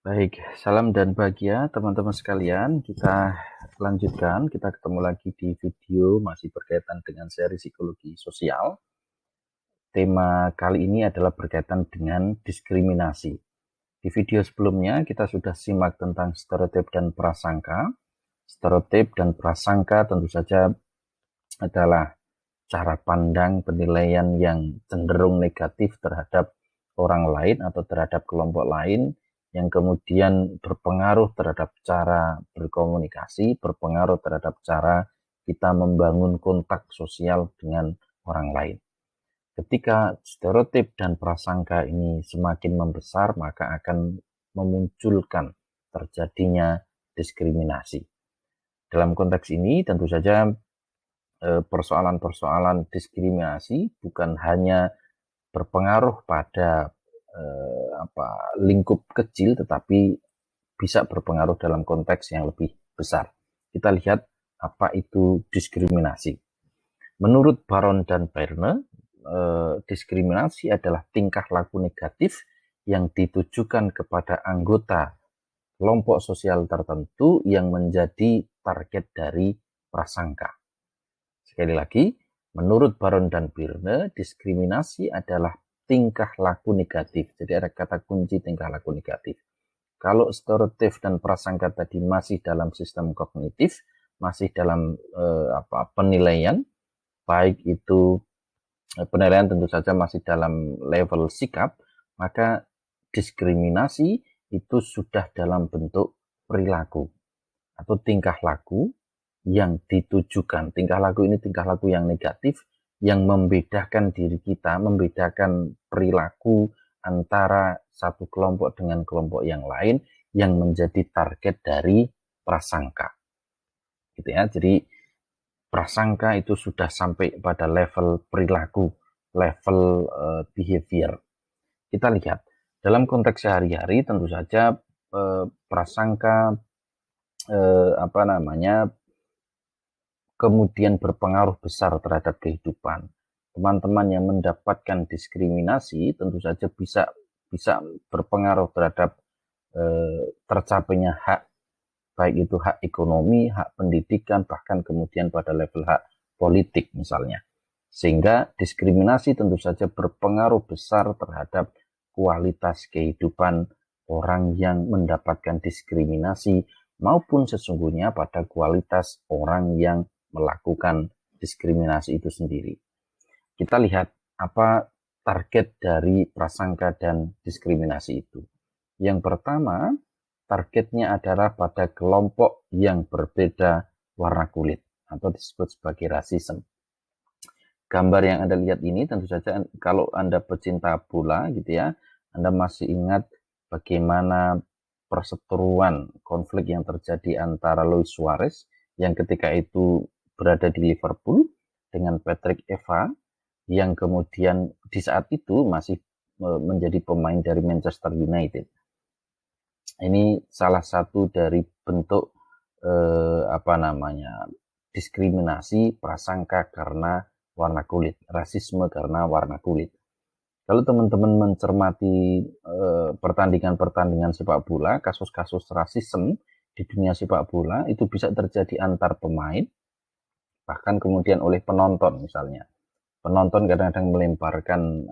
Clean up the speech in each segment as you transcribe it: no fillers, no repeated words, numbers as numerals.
Baik, salam dan bahagia teman-teman sekalian. Kita lanjutkan, kita ketemu lagi di video masih berkaitan dengan seri psikologi sosial. Tema kali ini adalah berkaitan dengan diskriminasi. Di video sebelumnya kita sudah simak tentang stereotip dan prasangka. Stereotip dan prasangka tentu saja adalah cara pandang penilaian yang cenderung negatif terhadap orang lain atau terhadap kelompok lain yang kemudian berpengaruh terhadap cara berkomunikasi, berpengaruh terhadap cara kita membangun kontak sosial dengan orang lain. Ketika stereotip dan prasangka ini semakin membesar, maka akan memunculkan terjadinya diskriminasi. Dalam konteks ini tentu saja persoalan-persoalan diskriminasi bukan hanya berpengaruh pada lingkup kecil, tetapi bisa berpengaruh dalam konteks yang lebih besar. Kita lihat apa itu diskriminasi. Menurut Baron dan Berne, diskriminasi adalah tingkah laku negatif yang ditujukan kepada anggota kelompok sosial tertentu yang menjadi target dari prasangka. Sekali lagi, menurut Baron dan Berne, diskriminasi adalah tingkah laku negatif. Jadi ada kata kunci tingkah laku negatif. Kalau stereotip dan prasangka tadi masih dalam sistem kognitif, masih dalam penilaian, baik itu penilaian tentu saja masih dalam level sikap, maka diskriminasi itu sudah dalam bentuk perilaku atau tingkah laku yang ditujukan. Tingkah laku ini tingkah laku yang negatif, yang membedakan diri kita, membedakan perilaku antara satu kelompok dengan kelompok yang lain, yang menjadi target dari prasangka. Gitu ya. Jadi prasangka itu sudah sampai pada level perilaku, level behavior. Kita lihat dalam konteks sehari-hari tentu saja prasangka kemudian berpengaruh besar terhadap kehidupan. Teman-teman yang mendapatkan diskriminasi tentu saja bisa berpengaruh terhadap tercapainya hak, baik itu hak ekonomi, hak pendidikan, bahkan kemudian pada level hak politik misalnya. Sehingga diskriminasi tentu saja berpengaruh besar terhadap kualitas kehidupan orang yang mendapatkan diskriminasi maupun sesungguhnya pada kualitas orang yang melakukan diskriminasi itu sendiri. Kita lihat apa target dari prasangka dan diskriminasi itu. Yang pertama, targetnya adalah pada kelompok yang berbeda warna kulit atau disebut sebagai rasisme. Gambar yang Anda lihat ini tentu saja kalau Anda pecinta bola gitu ya, Anda masih ingat bagaimana perseteruan konflik yang terjadi antara Luis Suarez yang ketika itu berada di Liverpool dengan Patrick Evra yang kemudian di saat itu masih menjadi pemain dari Manchester United. Ini salah satu dari bentuk diskriminasi prasangka karena warna kulit, rasisme karena warna kulit. Kalau teman-teman mencermati pertandingan-pertandingan sepak bola, kasus-kasus rasisme di dunia sepak bola itu bisa terjadi antar pemain, bahkan kemudian oleh penonton misalnya. Penonton kadang-kadang melemparkan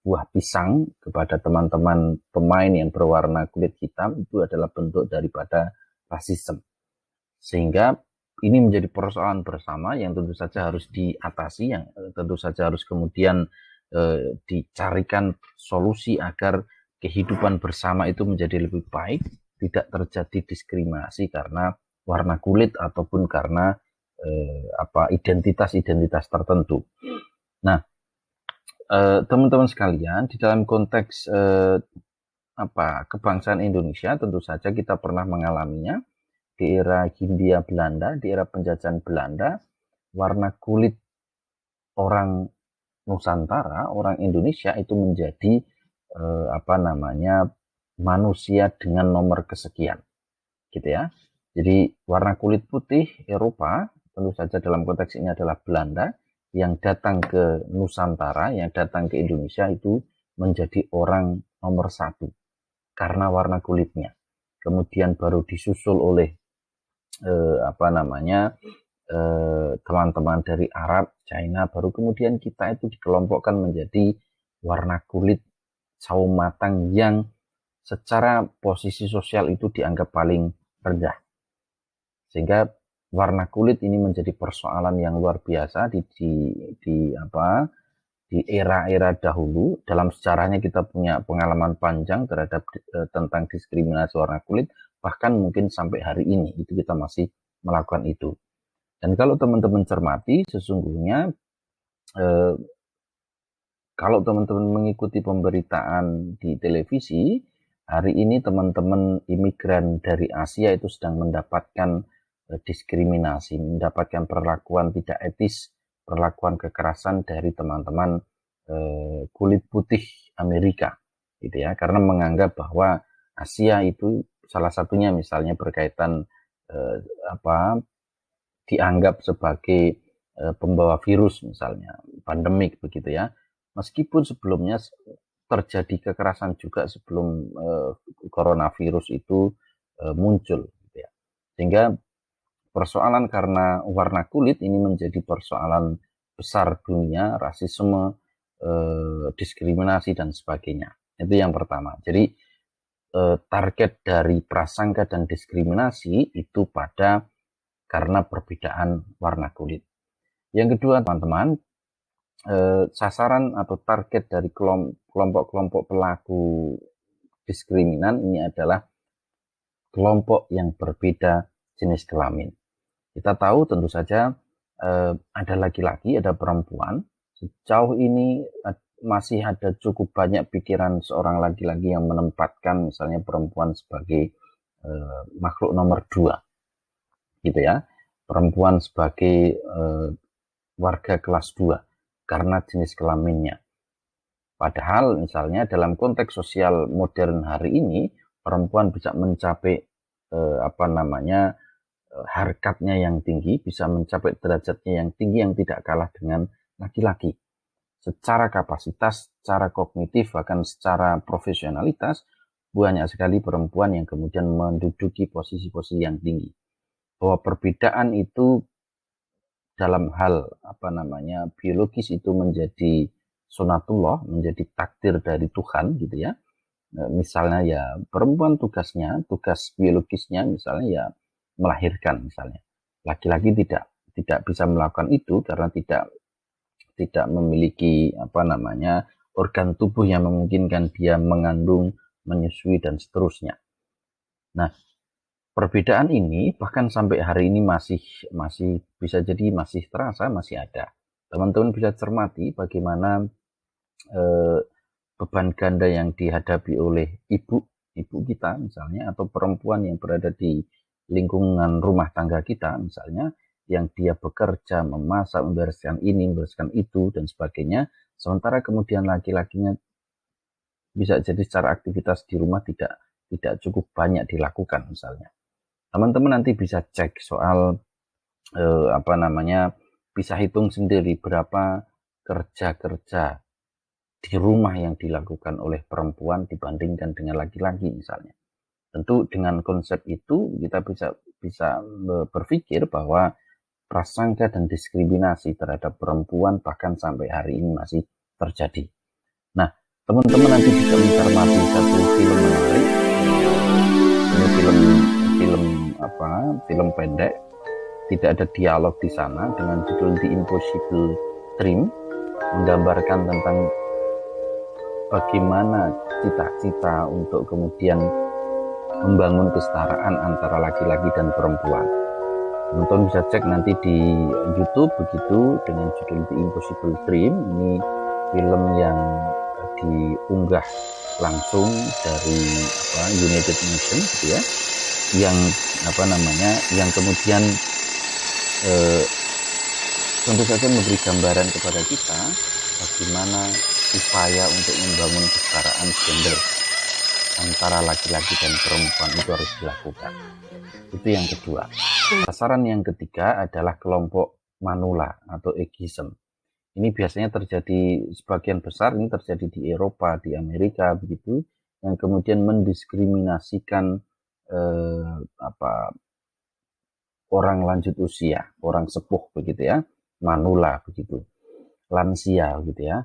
buah pisang kepada teman-teman pemain yang berwarna kulit hitam, itu adalah bentuk daripada rasisme. Sehingga ini menjadi persoalan bersama yang tentu saja harus diatasi, yang tentu saja harus kemudian dicarikan solusi agar kehidupan bersama itu menjadi lebih baik, tidak terjadi diskriminasi karena warna kulit ataupun karena identitas-identitas tertentu. Nah, teman-teman sekalian, di dalam konteks kebangsaan Indonesia, tentu saja kita pernah mengalaminya di era Hindia Belanda, di era penjajahan Belanda, warna kulit orang Nusantara, orang Indonesia itu menjadi manusia dengan nomor kesekian, gitu ya. Jadi warna kulit putih Eropa, tentu saja dalam konteks ini adalah Belanda, yang datang ke Nusantara, yang datang ke Indonesia itu menjadi orang nomor 1. karena warna kulitnya. Kemudian baru disusul oleh teman-teman dari Arab, China, baru kemudian kita itu dikelompokkan menjadi warna kulit sawo matang yang secara posisi sosial itu dianggap paling rendah. Sehingga warna kulit ini menjadi persoalan yang luar biasa di era-era dahulu. Dalam sejarahnya kita punya pengalaman panjang terhadap tentang diskriminasi warna kulit, bahkan mungkin sampai hari ini itu kita masih melakukan itu. Dan kalau teman-teman cermati, sesungguhnya kalau teman-teman mengikuti pemberitaan di televisi, hari ini teman-teman imigran dari Asia itu sedang mendapatkan diskriminasi, mendapatkan perlakuan tidak etis, perlakuan kekerasan dari teman-teman kulit putih Amerika, gitu ya, karena menganggap bahwa Asia itu salah satunya misalnya berkaitan dianggap sebagai pembawa virus misalnya, pandemik begitu ya. Meskipun sebelumnya terjadi kekerasan juga sebelum coronavirus itu muncul, gitu ya. Sehingga persoalan karena warna kulit ini menjadi persoalan besar dunia, rasisme, diskriminasi dan sebagainya. Itu yang pertama. Jadi target dari prasangka dan diskriminasi itu pada karena perbedaan warna kulit. Yang kedua, teman-teman, sasaran atau target dari kelompok-kelompok pelaku diskriminan ini adalah kelompok yang berbeda jenis kelamin. Kita tahu tentu saja ada laki-laki, ada perempuan. Sejauh ini masih ada cukup banyak pikiran seorang laki-laki yang menempatkan misalnya perempuan sebagai makhluk nomor 2. Gitu ya, perempuan sebagai warga kelas 2 karena jenis kelaminnya. Padahal misalnya dalam konteks sosial modern hari ini, perempuan bisa mencapai harkatnya yang tinggi, bisa mencapai derajatnya yang tinggi yang tidak kalah dengan laki-laki. Secara kapasitas, secara kognitif, bahkan secara profesionalitas, banyak sekali perempuan yang kemudian menduduki posisi-posisi yang tinggi. Bahwa perbedaan itu dalam hal biologis itu menjadi sunatullah, menjadi takdir dari Tuhan gitu ya. Misalnya ya perempuan tugas biologisnya misalnya ya melahirkan misalnya. Laki-laki tidak bisa melakukan itu karena tidak memiliki organ tubuh yang memungkinkan dia mengandung, menyusui dan seterusnya. Nah, perbedaan ini bahkan sampai hari ini masih bisa jadi masih terasa, masih ada. Teman-teman bisa cermati bagaimana beban ganda yang dihadapi oleh ibu kita misalnya, atau perempuan yang berada di lingkungan rumah tangga kita misalnya, yang dia bekerja, memasak, membereskan ini, membereskan itu dan sebagainya, sementara kemudian laki-lakinya bisa jadi secara aktivitas di rumah tidak cukup banyak dilakukan misalnya. Teman-teman nanti bisa cek soal bisa hitung sendiri berapa kerja-kerja di rumah yang dilakukan oleh perempuan dibandingkan dengan laki-laki misalnya. Tentu dengan konsep itu kita bisa berpikir bahwa prasangka dan diskriminasi terhadap perempuan bahkan sampai hari ini masih terjadi. Nah, teman-teman nanti bisa mencermati satu film menarik. Ini film pendek, tidak ada dialog di sana, dengan judul The Impossible Dream, menggambarkan tentang bagaimana cita-cita untuk kemudian membangun kesetaraan antara laki-laki dan perempuan. Teman-teman bisa cek nanti di YouTube begitu dengan judul The Impossible Dream. Ini film yang diunggah langsung dari United Nations gitu ya, yang kemudian tentu saja memberi gambaran kepada kita bagaimana upaya untuk membangun kesetaraan gender antara laki-laki dan perempuan itu harus dilakukan. Itu yang kedua. Sasaran yang ketiga adalah kelompok manula atau ageism. Ini biasanya terjadi, sebagian besar ini terjadi di Eropa, di Amerika begitu, yang kemudian mendiskriminasikan orang lanjut usia, orang sepuh begitu ya, manula begitu, lansia begitu ya.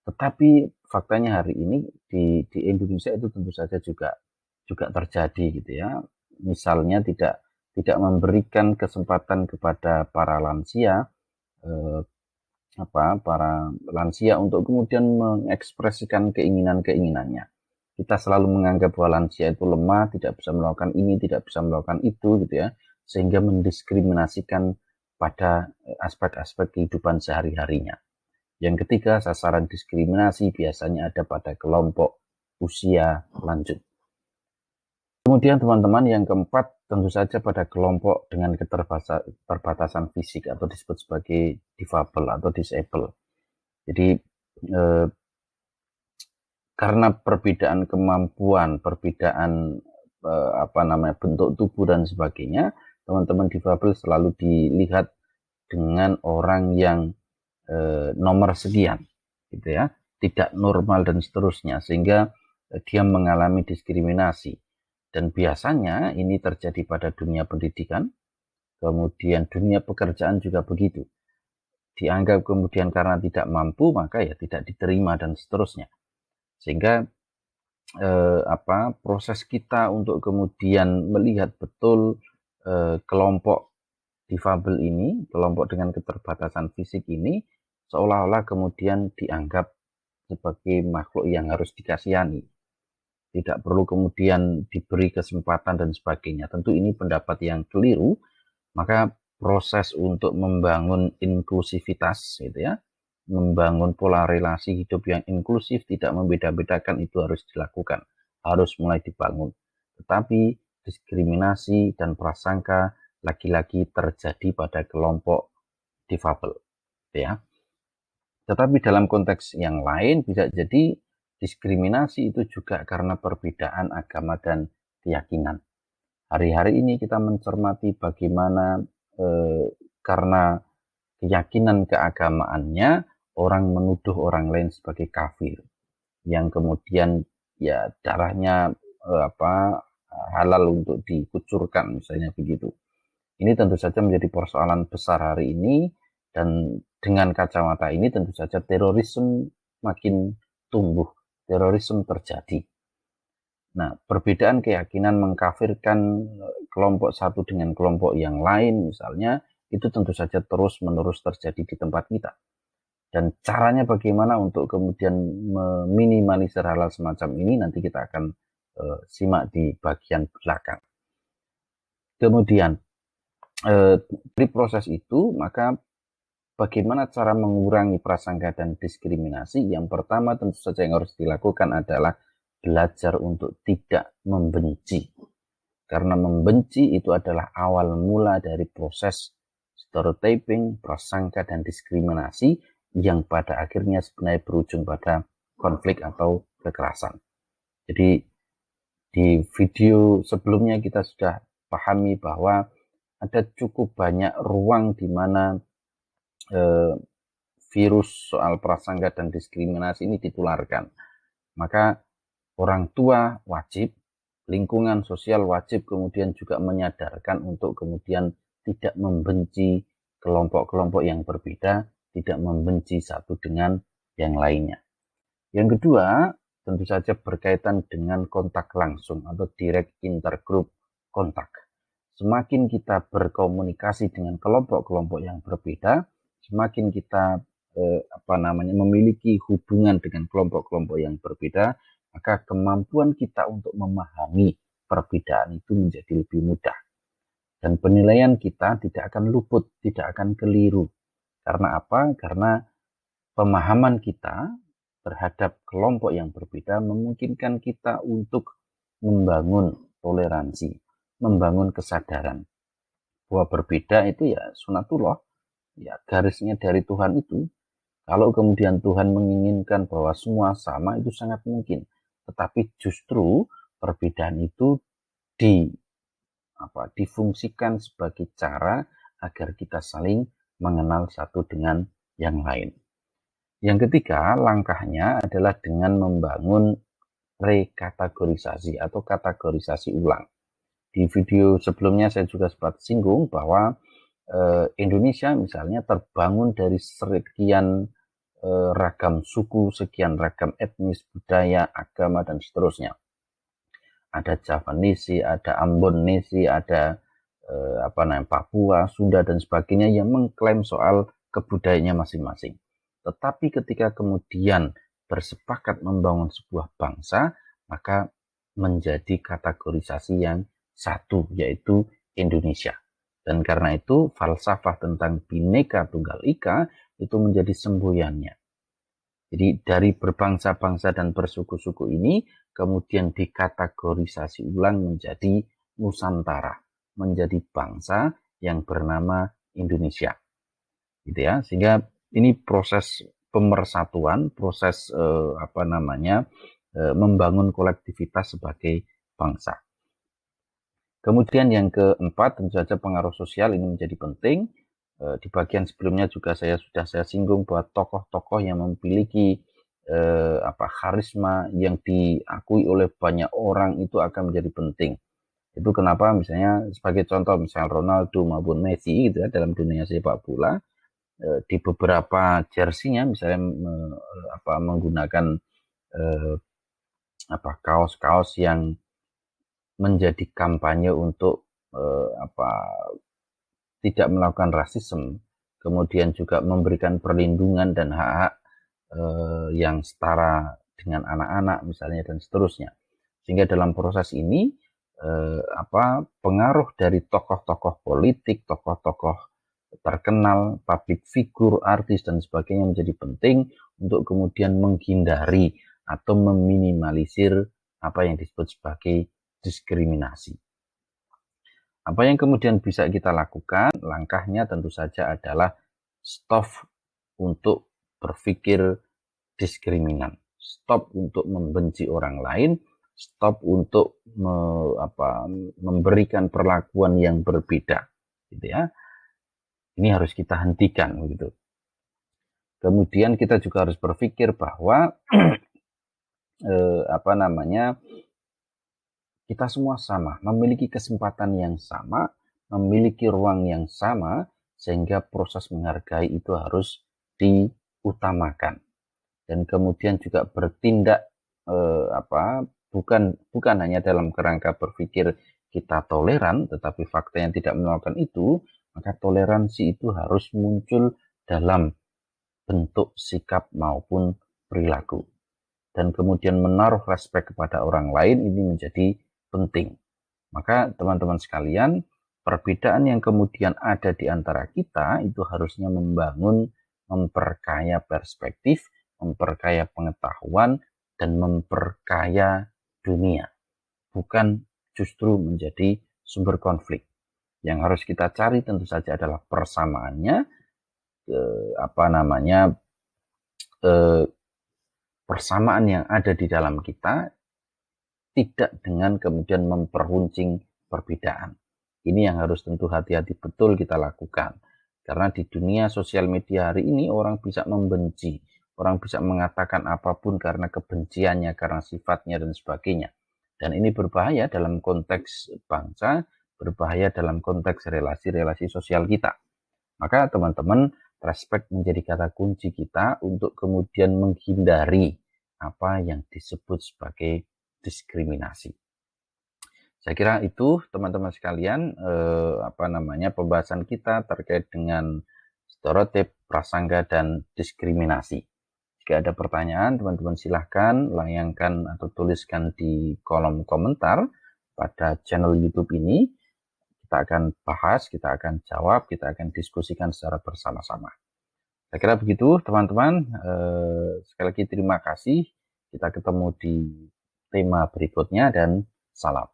Tetapi faktanya hari ini di Indonesia itu tentu saja juga terjadi gitu ya. Misalnya tidak memberikan kesempatan kepada para lansia para lansia untuk kemudian mengekspresikan keinginan-keinginannya. Kita selalu menganggap bahwa lansia itu lemah, tidak bisa melakukan ini, tidak bisa melakukan itu gitu ya, sehingga mendiskriminasikan pada aspek-aspek kehidupan sehari-harinya. Yang ketiga, sasaran diskriminasi biasanya ada pada kelompok usia lanjut. Kemudian teman-teman yang keempat, tentu saja pada kelompok dengan keterbatasan fisik atau disebut sebagai difabel atau disable. Jadi karena perbedaan kemampuan, perbedaan bentuk tubuh dan sebagainya, teman-teman difabel selalu dilihat dengan orang yang nomor sekian, gitu ya, tidak normal dan seterusnya, sehingga dia mengalami diskriminasi. Dan biasanya ini terjadi pada dunia pendidikan, kemudian dunia pekerjaan juga begitu. Dianggap kemudian karena tidak mampu, maka ya tidak diterima dan seterusnya. Sehingga proses kita untuk kemudian melihat betul kelompok difabel ini, kelompok dengan keterbatasan fisik ini, seolah-olah kemudian dianggap sebagai makhluk yang harus dikasihani. Tidak perlu kemudian diberi kesempatan dan sebagainya. Tentu ini pendapat yang keliru, maka proses untuk membangun inklusivitas gitu ya, membangun pola relasi hidup yang inklusif, tidak membeda-bedakan, itu harus dilakukan, harus mulai dibangun. Tetapi diskriminasi dan prasangka lagi-lagi terjadi pada kelompok difabel ya. Tetapi dalam konteks yang lain bisa jadi diskriminasi itu juga karena perbedaan agama dan keyakinan. Hari-hari ini kita mencermati bagaimana karena keyakinan keagamaannya orang menuduh orang lain sebagai kafir, yang kemudian ya darahnya halal untuk dikucurkan misalnya begitu. Ini tentu saja menjadi persoalan besar hari ini, dan dengan kacamata ini tentu saja terorisme makin tumbuh, terorisme terjadi. Nah, perbedaan keyakinan mengkafirkan kelompok satu dengan kelompok yang lain misalnya, itu tentu saja terus-menerus terjadi di tempat kita. Dan caranya bagaimana untuk kemudian meminimalisir hal semacam ini, nanti kita akan simak di bagian belakang. Kemudian, dari proses itu, maka bagaimana cara mengurangi prasangka dan diskriminasi? Yang pertama tentu saja yang harus dilakukan adalah belajar untuk tidak membenci. Karena membenci itu adalah awal mula dari proses stereotyping, prasangka, dan diskriminasi yang pada akhirnya sebenarnya berujung pada konflik atau kekerasan. Jadi di video sebelumnya kita sudah pahami bahwa ada cukup banyak ruang di mana virus soal prasangka dan diskriminasi ini ditularkan. Maka orang tua wajib, lingkungan sosial wajib kemudian juga menyadarkan untuk kemudian tidak membenci kelompok-kelompok yang berbeda, tidak membenci satu dengan yang lainnya. Yang kedua, tentu saja berkaitan dengan kontak langsung atau direct intergroup kontak. Semakin kita berkomunikasi dengan kelompok-kelompok yang berbeda, semakin kita memiliki hubungan dengan kelompok-kelompok yang berbeda, maka kemampuan kita untuk memahami perbedaan itu menjadi lebih mudah. Dan penilaian kita tidak akan luput, tidak akan keliru. Karena apa? Karena pemahaman kita terhadap kelompok yang berbeda memungkinkan kita untuk membangun toleransi, membangun kesadaran bahwa berbeda itu ya sunatullah, ya garisnya dari Tuhan itu. Kalau kemudian Tuhan menginginkan bahwa semua sama, itu sangat mungkin. Tetapi justru perbedaan itu difungsikan sebagai cara agar kita saling mengenal satu dengan yang lain. Yang ketiga, langkahnya adalah dengan membangun rekategorisasi atau kategorisasi ulang. Di video sebelumnya saya juga sempat singgung bahwa Indonesia misalnya terbangun dari sekian ragam suku, sekian ragam etnis, budaya, agama, dan seterusnya. Ada Javanese, ada Ambonese, ada Papua, Sunda, dan sebagainya yang mengklaim soal kebudayaannya masing-masing. Tetapi ketika kemudian bersepakat membangun sebuah bangsa, maka menjadi kategorisasi yang satu, yaitu Indonesia. Dan karena itu falsafah tentang Bhinneka Tunggal Ika itu menjadi semboyannya. Jadi dari berbangsa-bangsa dan bersuku-suku ini kemudian dikategorisasi ulang menjadi Nusantara, menjadi bangsa yang bernama Indonesia. Gitu ya. Sehingga ini proses pemersatuan, proses membangun kolektivitas sebagai bangsa. Kemudian yang keempat, tentu saja pengaruh sosial ini menjadi penting. Di bagian sebelumnya juga saya singgung bahwa tokoh-tokoh yang memiliki karisma yang diakui oleh banyak orang itu akan menjadi penting. Itu kenapa misalnya sebagai contoh misalnya Ronaldo maupun Messi gitu ya dalam dunia sepak bola di beberapa jersinya misalnya menggunakan kaos-kaos yang menjadi kampanye untuk tidak melakukan rasisme, kemudian juga memberikan perlindungan dan hak-hak yang setara dengan anak-anak misalnya dan seterusnya. Sehingga dalam proses ini pengaruh dari tokoh-tokoh politik, tokoh-tokoh terkenal, public figure, artis dan sebagainya menjadi penting untuk kemudian menghindari atau meminimalisir apa yang disebut sebagai diskriminasi. Apa yang kemudian bisa kita lakukan? Langkahnya tentu saja adalah stop untuk berpikir diskriminan, stop untuk membenci orang lain, stop untuk memberikan perlakuan yang berbeda, gitu ya. Ini harus kita hentikan, begitu. Kemudian kita juga harus berpikir bahwa kita semua sama, memiliki kesempatan yang sama, memiliki ruang yang sama, sehingga proses menghargai itu harus diutamakan. Dan kemudian juga bertindak bukan hanya dalam kerangka berpikir kita toleran, tetapi faktanya tidak melakukan itu, maka toleransi itu harus muncul dalam bentuk sikap maupun perilaku. Dan kemudian menaruh respek kepada orang lain ini menjadi penting. Maka teman-teman sekalian, perbedaan yang kemudian ada di antara kita itu harusnya memperkaya perspektif, memperkaya pengetahuan, dan memperkaya dunia. Bukan justru menjadi sumber konflik. Yang harus kita cari tentu saja adalah persamaannya, persamaan yang ada di dalam kita, tidak dengan kemudian memperuncing perbedaan. Ini yang harus tentu hati-hati betul kita lakukan. Karena di dunia sosial media hari ini orang bisa membenci, orang bisa mengatakan apapun karena kebenciannya, karena sifatnya dan sebagainya. Dan ini berbahaya dalam konteks bangsa, berbahaya dalam konteks relasi-relasi sosial kita. Maka teman-teman, respect menjadi kata kunci kita untuk kemudian menghindari apa yang disebut sebagai diskriminasi. Saya kira itu teman-teman sekalian pembahasan kita terkait dengan stereotip, prasangka, dan diskriminasi. Jika ada pertanyaan, teman-teman silahkan layangkan atau tuliskan di kolom komentar pada channel YouTube ini. Kita akan bahas, kita akan jawab, kita akan diskusikan secara bersama-sama. Saya kira begitu teman-teman. Sekali lagi terima kasih. Kita ketemu di tema berikutnya dan salam.